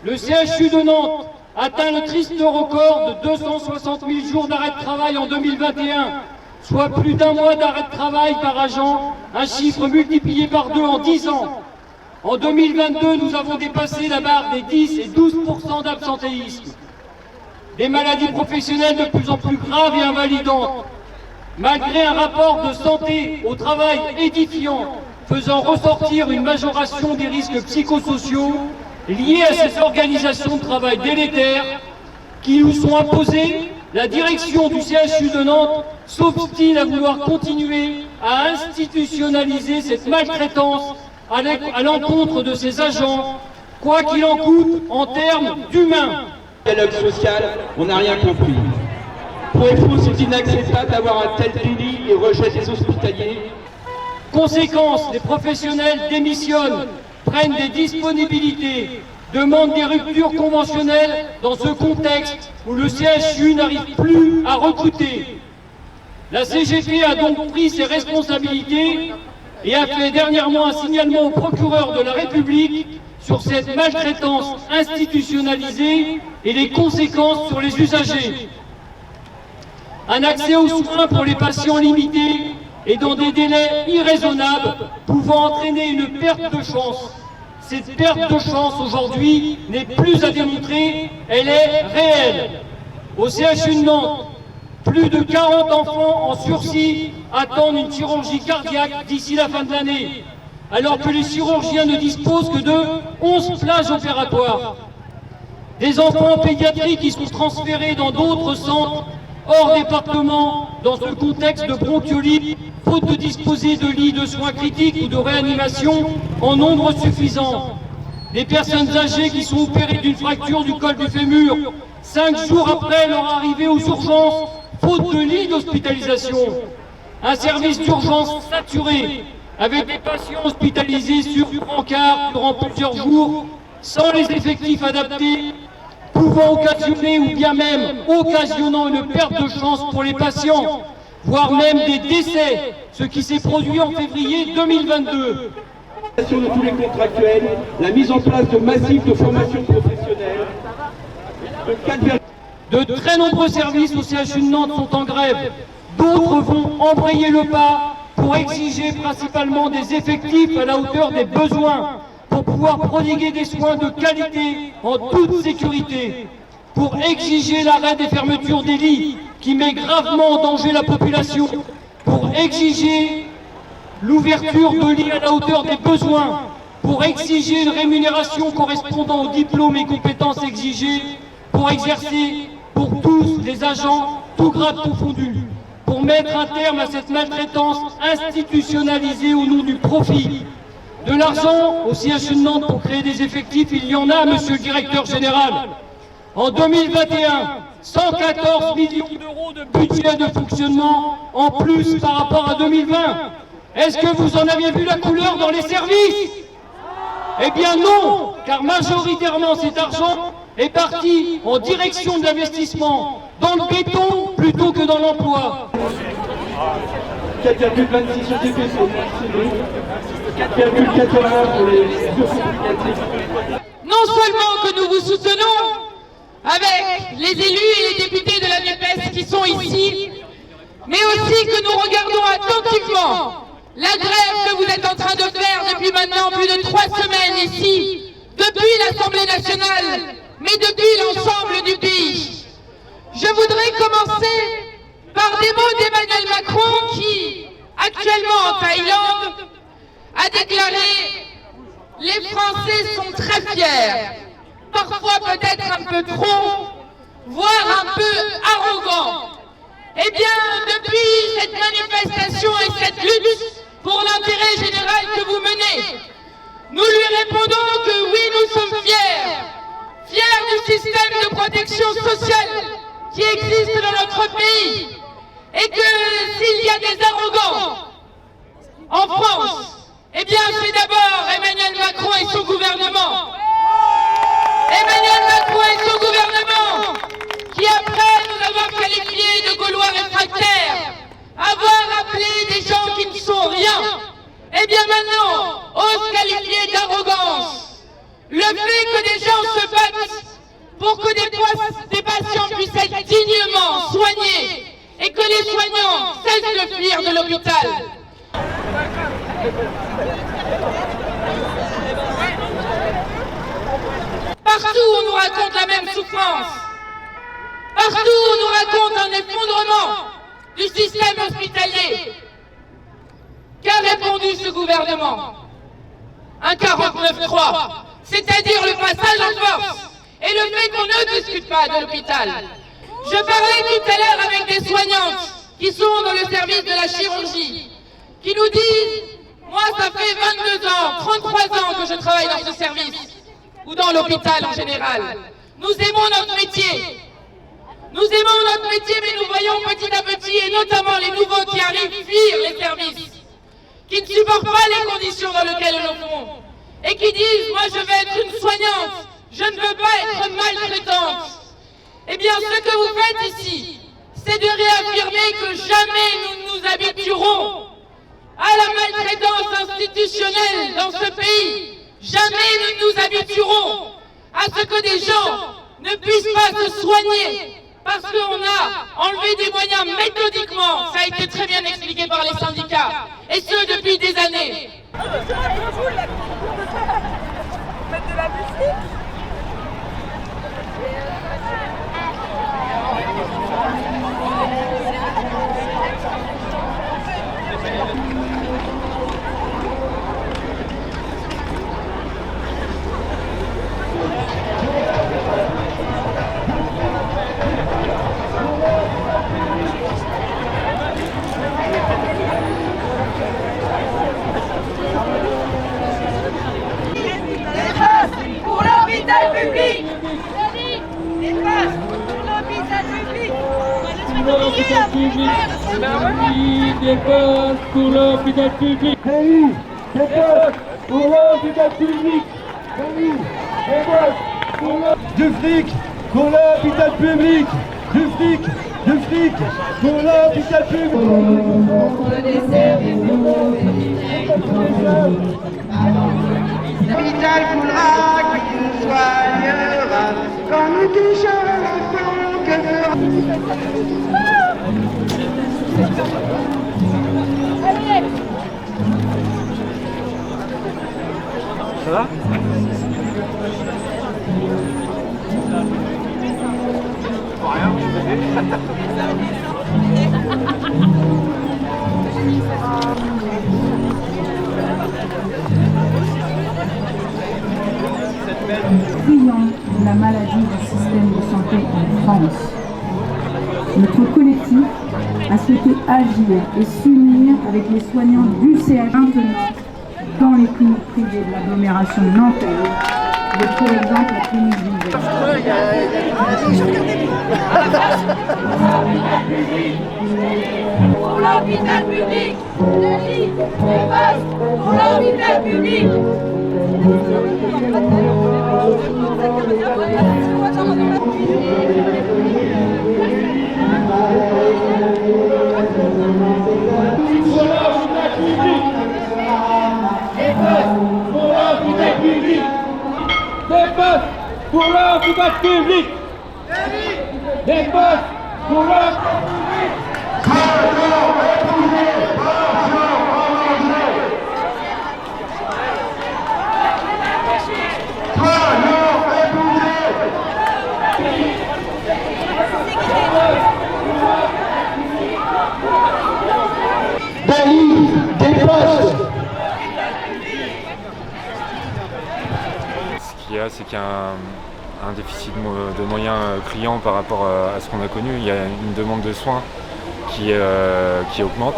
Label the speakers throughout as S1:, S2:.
S1: le CHU de Nantes atteint le triste record de 260 000 jours d'arrêt de travail en 2021, soit plus d'un mois d'arrêt de travail par agent, un chiffre multiplié par 2 en 10 ans. En 2022, nous avons dépassé la barre des 10 et 12% d'absentéisme. Des maladies professionnelles de plus en plus graves et invalidantes. Malgré un rapport de santé au travail édifiant, faisant ressortir une majoration des risques psychosociaux liés à ces organisations de travail délétères qui nous sont imposées, la direction du CHU de Nantes s'obstine à vouloir continuer à institutionnaliser cette maltraitance à l'encontre de ses agents, quoi qu'il en coûte en termes d'humains.
S2: Dialogue social, on n'a rien compris. Pour EFO, c'est inacceptable d'avoir un tel délit et rejet des hospitaliers.
S1: Conséquence, les professionnels démissionnent, prennent des disponibilités, demandent des ruptures conventionnelles dans ce contexte où le CHU n'arrive plus à recruter. La CGT a donc pris ses responsabilités et a fait dernièrement un signalement au procureur de la République sur cette maltraitance institutionnalisée et les conséquences sur les usagers. Un accès aux soins pour les patients limité et dans des délais irraisonnables pouvant entraîner une perte de chance. Cette perte de chance aujourd'hui n'est plus à démontrer, elle est réelle. Au CHU de Nantes, plus de 40 enfants en sursis attendent une chirurgie cardiaque d'ici la fin de l'année, alors que les chirurgiens ne disposent que de 11 plages opératoires. Des enfants en pédiatrie qui sont transférés dans d'autres centres hors département dans ce contexte de bronchiolite, faute de disposer de lits de soins critiques ou de réanimation en nombre suffisant. Des personnes âgées qui sont opérées d'une fracture du col du fémur 5 jours après leur arrivée aux urgences, faute de lits d'hospitalisation. Un service d'urgence saturé, avec des patients hospitalisés sur brancard durant plusieurs jours, sans les effectifs adaptés, pouvant occasionner ou bien même occasionnant une perte de chance pour les patients, voire même des décès, ce qui s'est produit en février 2022.
S2: De tous les contractuels, la mise en place de massifs de formation professionnelle,
S1: de très nombreux services au CHU de Nantes sont en grève. D'autres vont embrayer le pas pour exiger principalement des effectifs à la hauteur des besoins, pour pouvoir prodiguer des soins de qualité en toute sécurité, pour exiger l'arrêt des fermetures des lits qui met gravement en danger la population, pour exiger l'ouverture de lits à la hauteur des besoins, pour exiger une rémunération correspondant aux diplômes et compétences exigées, pour exercer pour tous les agents, tout grade confondu, pour mettre un terme à cette maltraitance institutionnalisée au nom du profit. De l'argent au CHU de Nantes pour créer des effectifs, il y en a, monsieur le directeur général. En 2021, 114 millions d'euros de budget de fonctionnement en plus par rapport à 2020. Est-ce que vous en aviez vu la couleur dans les services? Eh bien non, car majoritairement cet argent est parti en direction de l'investissement dans le béton plutôt que dans l'emploi.
S2: 4,26 sur TPC, 4,81 pour les psychiatriques.
S3: Non seulement que nous vous soutenons avec les élus et les députés de la NUPES qui sont ici, mais aussi que nous regardons attentivement la grève que vous êtes en train de faire depuis maintenant plus de 3 semaines ici, depuis l'Assemblée nationale, mais depuis l'ensemble du pays. Je voudrais commencer par des mots d'Emmanuel Macron qui, actuellement en Thaïlande, a déclaré « Les Français sont très fiers, parfois peut-être un peu trop, voire un peu arrogants. » Eh bien, depuis cette manifestation et cette lutte pour l'intérêt général que vous menez, nous lui répondons que oui, nous sommes fiers, fiers du système de protection sociale qui existe dans notre pays, et que s'il y a des arrogants en France, eh bien c'est d'abord Emmanuel Macron et son gouvernement. Emmanuel Macron et son gouvernement qui, après nous avoir qualifiés de Gaulois réfractaires, avoir appelé des gens qui ne sont rien, eh bien maintenant osent qualifier d'arrogance le fait que des gens se battent pour que des patients puissent être dignement soignés et que les soignants cessent de fuir de l'hôpital. Partout on nous raconte la même souffrance. Partout on nous raconte un effondrement du système hospitalier. Qu'a répondu ce gouvernement? Un 49-3, c'est-à-dire le passage en force et le fait qu'on ne discute pas de l'hôpital. Je parlais tout à l'heure avec des soignantes qui sont dans le service de la chirurgie, qui nous disent, moi ça fait 22 ans, 33 ans que je travaille dans ce service, ou dans l'hôpital en général. Nous aimons notre métier. Nous aimons notre métier, mais nous voyons petit à petit, et notamment les nouveaux qui arrivent, fuir les services, qui ne supportent pas les conditions dans lesquelles ils le font, et qui disent, moi je veux être une soignante, je ne veux pas être maltraitante. Eh bien, ce que vous faites ici, c'est de réaffirmer que jamais nous nous habituerons à la maltraitance institutionnelle dans ce pays. Jamais nous nous habituerons à ce que des gens ne puissent pas se soigner parce qu'on a enlevé des moyens méthodiquement. Ça a été très bien expliqué par les syndicats, et ce depuis des années.
S4: Pour l'hôpital public. Des places pour l'hôpital public.
S1: Des postes pour l'hôpital public. Des postes pour l'hôpital public. Des postes pour du fric pour l'hôpital public. Du fric pour l'hôpital
S5: L'hôpital voudra qu'il nous soignera quand nous touchons le fond que
S1: Ça va?
S6: Criant de la maladie du système de santé en France. Notre collectif a souhaité agir et s'unir avec les soignants du CH maintenant dans les cliniques privées de l'agglomération nantaise, de par exemple la clinique d'Hiver.
S4: Pour l'hôpital public. Le lit, les postes pour l'hôpital public.
S1: Des postes pour l'hôpital public. Des postes pour l'hôpital public.
S7: Ce qu'il y a, c'est qu'il y a un déficit de moyens criant par rapport à ce qu'on a connu. Il y a une demande de soins qui augmente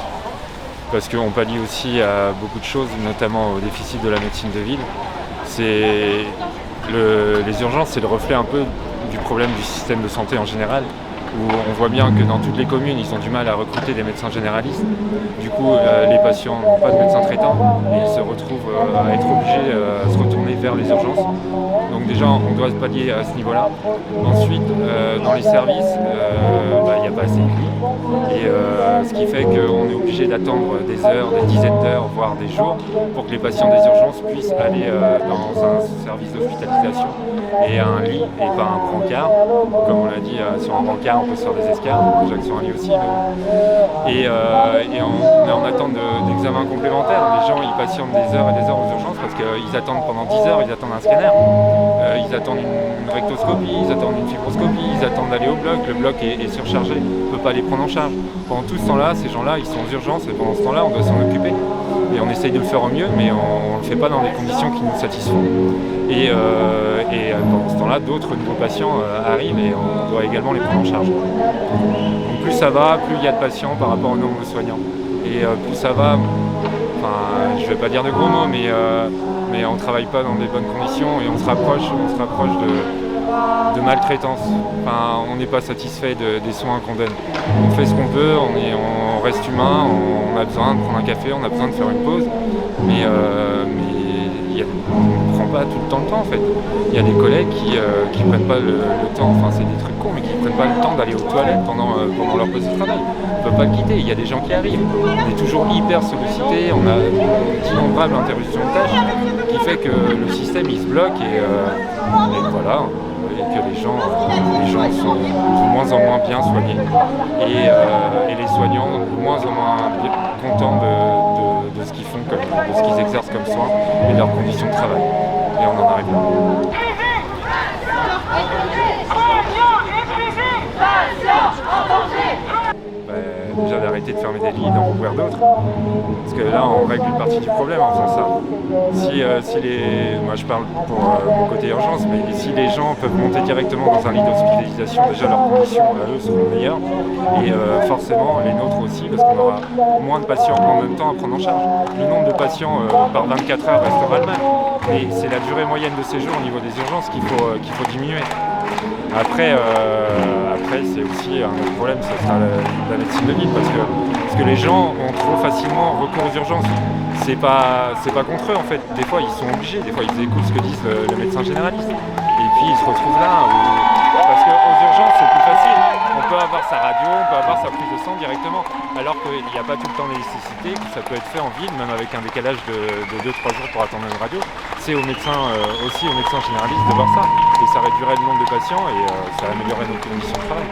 S7: parce qu'on pallie aussi à beaucoup de choses, notamment au déficit de la médecine de ville. Les urgences, c'est le reflet un peu du problème du système de santé en général. où on voit bien que dans toutes les communes, ils ont du mal à recruter des médecins généralistes. Du coup, les patients n'ont pas de médecin traitant et ils se retrouvent à être obligés à se retourner vers les urgences. Donc déjà, on doit se pallier à ce niveau-là. Ensuite, dans les services, il n'y a pas assez de lits. Et ce qui fait qu'on est obligé d'attendre des heures, des dizaines d'heures, voire des jours, pour que les patients des urgences puissent aller dans un service d'hospitalisation et un lit et pas un brancard. Comme on l'a dit, sur un brancard, on peut se faire des escarres, déjà que sur un lit aussi. Et on est en attente d'examens complémentaires. Les gens, ils patientent des heures et des heures aux urgences parce qu'ils attendent pendant 10 heures, ils attendent un scanner, ils attendent une rectoscopie, ils attendent une fibroscopie, ils attendent d'aller au bloc. Le bloc est surchargé, on ne peut pas les prendre en charge. Pendant tout ce temps-là, ces gens-là, ils sont aux urgences et pendant ce temps-là, on doit s'en occuper. Et on essaye de le faire au mieux, mais on ne le fait pas dans des conditions qui nous satisfont. Et pendant ce temps-là, d'autres nouveaux patients arrivent et on doit également les prendre en charge. Donc plus ça va, plus il y a de patients par rapport au nombre de soignants. Et plus ça va, je ne vais pas dire de gros mots, mais on ne travaille pas dans des bonnes conditions et on se rapproche de maltraitance. On n'est pas satisfait des soins qu'on donne. On fait ce qu'on peut, on reste humain, on a besoin de prendre un café, on a besoin de faire une pause, mais on ne prend pas tout le temps en fait. Il y a des collègues qui prennent pas le temps, c'est des trucs cons, mais qui prennent pas le temps d'aller aux toilettes pendant leur pause de travail. On ne peut pas le quitter, il y a des gens qui arrivent. On est toujours hyper sollicité, on a d'innombrables interruptions de tâches qui fait que le système il se bloque et voilà. Et que les gens sont de moins en moins bien soignés et les soignants de moins en moins contents de ce qu'ils font, de ce qu'ils exercent comme soins et de leurs conditions de travail. Et on en arrive là. Déjà d'arrêter de fermer des lits, d'en rouvrir d'autres. Parce que là, on règle une partie du problème en faisant ça. Moi je parle pour mon côté urgence, mais si les gens peuvent monter directement dans un lit d'hospitalisation, déjà leurs conditions à eux seront meilleures. Et forcément les nôtres aussi, parce qu'on aura moins de patients en même temps à prendre en charge. Le nombre de patients par 24 heures restera le même. Mais c'est la durée moyenne de séjour au niveau des urgences qu'il faut diminuer. Après, c'est aussi un autre problème, ce sera la médecine de ville, parce que les gens ont trop facilement recours aux urgences. C'est pas contre eux en fait, des fois ils sont obligés, des fois ils écoutent ce que disent le médecin généraliste. Et puis ils se retrouvent là, parce qu'aux urgences c'est plus facile. On peut avoir sa radio, on peut avoir sa prise de sang directement, alors qu'il n'y a pas tout le temps de nécessité, que ça peut être fait en ville, même avec un décalage de 2-3 jours pour attendre une radio. C'est aux médecins généralistes de voir ça. Et ça réduirait le nombre de patients et ça améliorerait nos conditions de travail.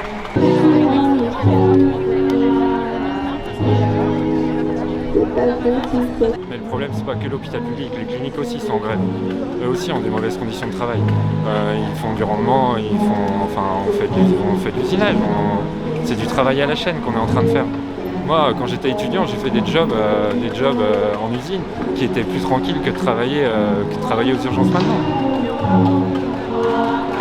S7: Mais le problème, c'est pas que l'hôpital public, les cliniques aussi sont en grève. Eux aussi ont des mauvaises conditions de travail. Ils font du rendement, on fait de l'usinage. C'est du travail à la chaîne qu'on est en train de faire. Moi, quand j'étais étudiant, j'ai fait des jobs en usine qui étaient plus tranquilles que de travailler aux urgences maintenant.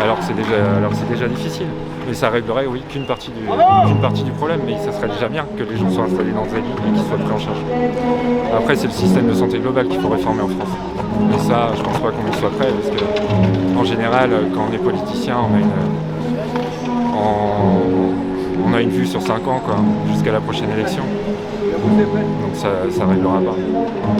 S7: Alors que c'est déjà difficile. Mais ça réglerait, oui, qu'une partie du problème, mais ça serait déjà bien que les gens soient installés dans des lits et qu'ils soient pris en charge. Après, c'est le système de santé global qu'il faut réformer en France. Et ça, je pense pas qu'on y soit prêt, parce que en général, quand on est politicien, on a une vue sur 5 ans, jusqu'à la prochaine élection. Donc ça réglera pas.